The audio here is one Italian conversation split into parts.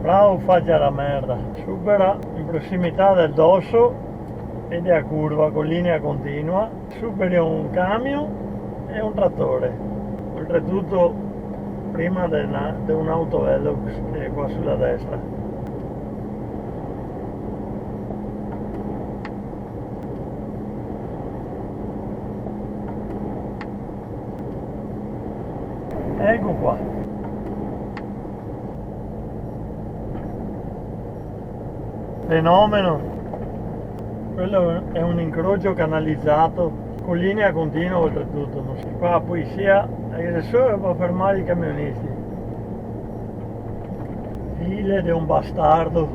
Bravo faccia la merda. Supera in prossimità del dosso ed è a curva con linea continua. Superi un camion e un trattore. Oltretutto prima di un autovelox che è qua sulla destra. Ecco qua. Fenomeno. Quello è un incrocio canalizzato con linea continua oltretutto. Qua la polizia è solo per fermare i camionisti. File di un bastardo.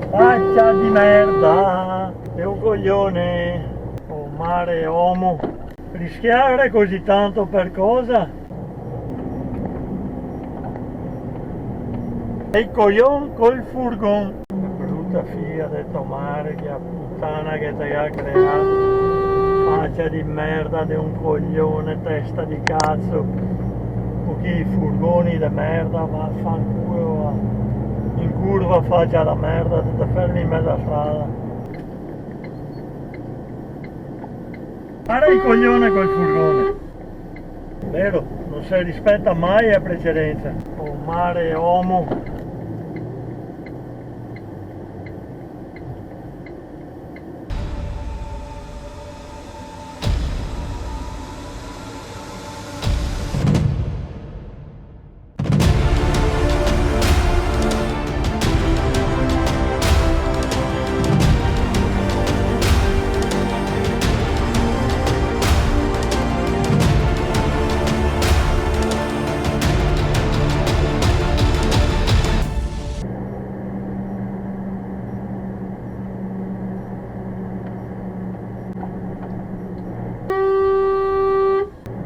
Faccia di merda! È un coglione! Oh mare uomo! Rischiare così tanto per cosa? E il coglione col furgone. Brutta figlia del mare, che puttana che ti ha creato. Faccia di merda di un coglione, testa di cazzo. Pochi furgoni di merda, vaffanculo, va. In curva faccia la merda, ti fermi in mezzo alla strada. Guarda il coglione col furgone. Vero, non si rispetta mai a precedenza. Oh mare uomo.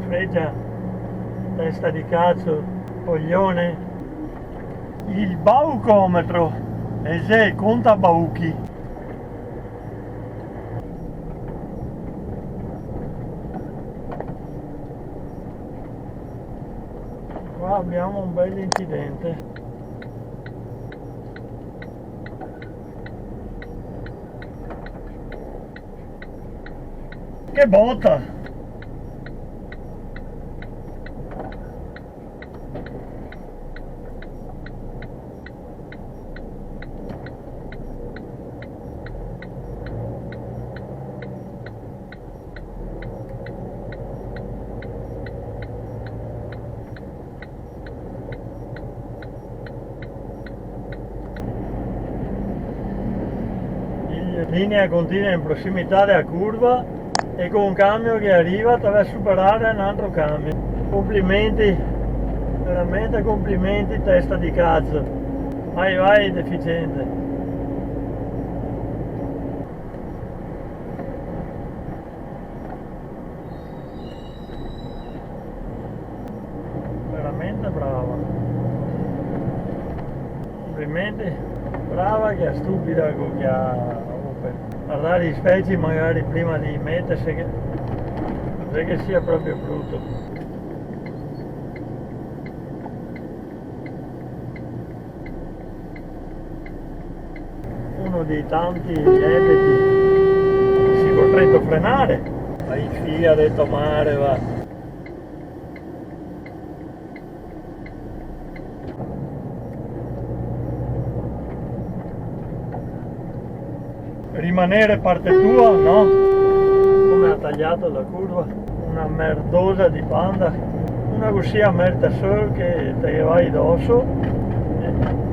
Freggia, testa di cazzo, coglione. Il baucometro e se conta bauchi. Qua abbiamo un bel incidente. Che botta! Linea continua in prossimità della curva e con un camion che arriva deve superare un altro camion. Complimenti, veramente complimenti, testa di cazzo. Vai deficiente. Veramente brava. Complimenti, brava che è stupida con che ha. Guardare i specie magari prima di mettersi, che non è che sia proprio brutto. Uno dei tanti ebeti si è costretto a frenare, ma il figlio ha detto mare va. Rimanere parte tua, no? Come ha tagliato la curva, una merdosa di Panda, una così a merda solo che te vai addosso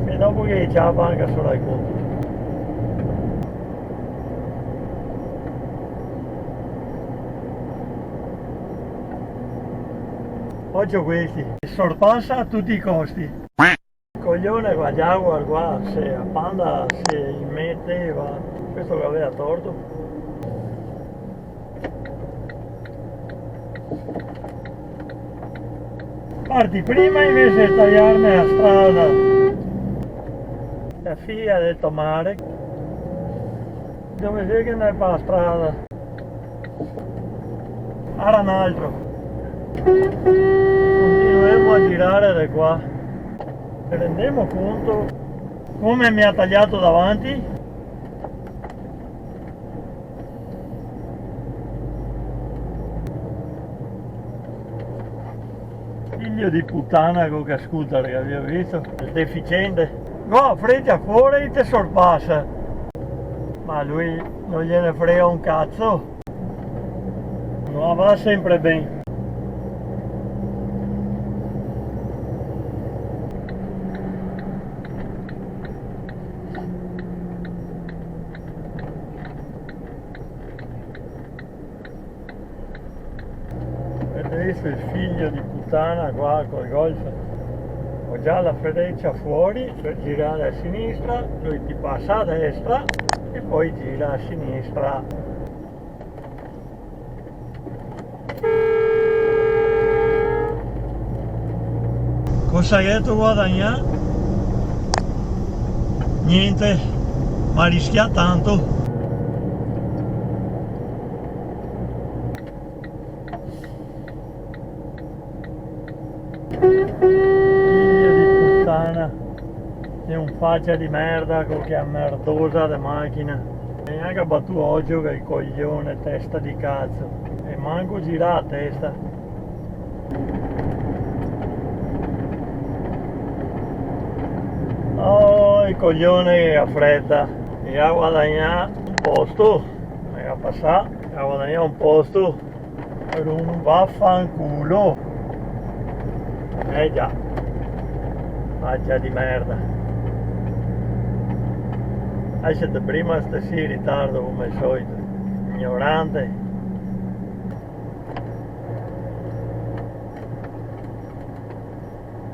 e dopo che già banca solo il conto. Occhio questi, sorpassa a tutti i costi. Coglione qua, Jaguar qua, se a Panda si metteva, questo che aveva torto. Parti prima invece di tagliarmi la strada. La figlia del mare. Dove sei che andai per la strada? Era un altro. Continueremo a girare da qua. Ci rendiamo conto come mi ha tagliato davanti? Figlio di puttana con che scooter che abbiamo visto, il deficiente. No, freccia fuori e ti sorpassa. Ma lui non gliene frega un cazzo. No, va sempre bene. Adesso il figlio di puttana qua col golf, ho già la freccia fuori per girare a sinistra, lui ti passa a destra e poi gira a sinistra. Cosa hai detto guadagnare? Niente, ma rischia tanto. Figlio di puttana, è un faccia di merda con che è merdosa di macchina. E neanche battuto oggi che il coglione, testa di cazzo. E manco gira a testa. Oh, il coglione che ha fretta. Mi ha guadagnato un posto. Mi ha passato. Mi ha guadagnato un posto per un vaffanculo. Già, faccia di merda. Siete prima stessi in ritardo come al solito, ignorante.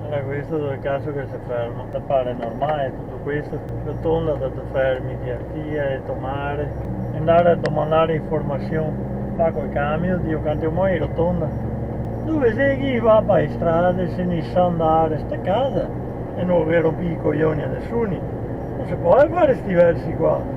Allora questo dove cazzo che si ferma? Ti pare normale tutto questo? Rotonda da ti fermi, ti attia e tomare, andare a domandare informazioni, fa col camion, Dio quanto mai in rotonda. Dove sei chi va per strade, se ne sa andare, sta casa e non rompi i coglioni a nessuno. Non si può fare sti versi qua.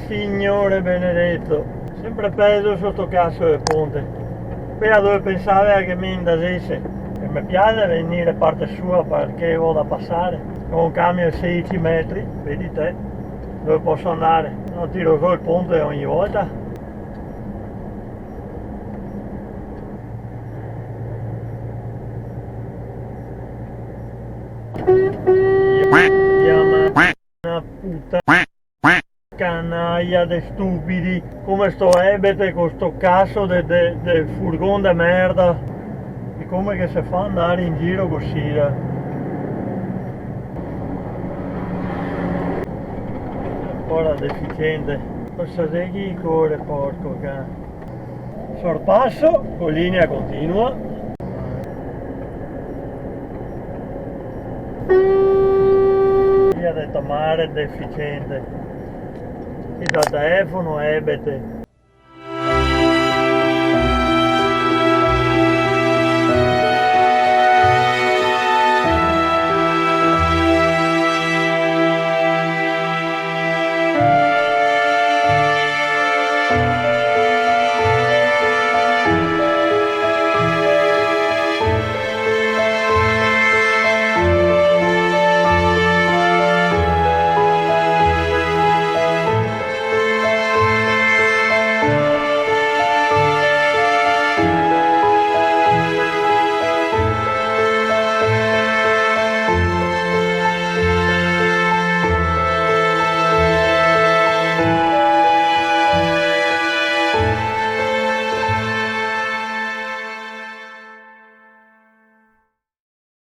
Signore benedetto, sempre peso sotto cazzo del ponte. Appena dove pensare che mi indasesse, e mi piace venire parte sua perché ho da passare con un camion 16 metri, vedi te, dove posso andare, non tiro su il ponte ogni volta. Chiama una puttana canaglia de stupidi, come sto ebete con sto cazzo del furgone de merda, e come che si fa andare in giro così. Ora deficiente, cosa sei chi corre porco cane. Sorpasso con linea continua. Via del tomare deficiente. Il telefono ebete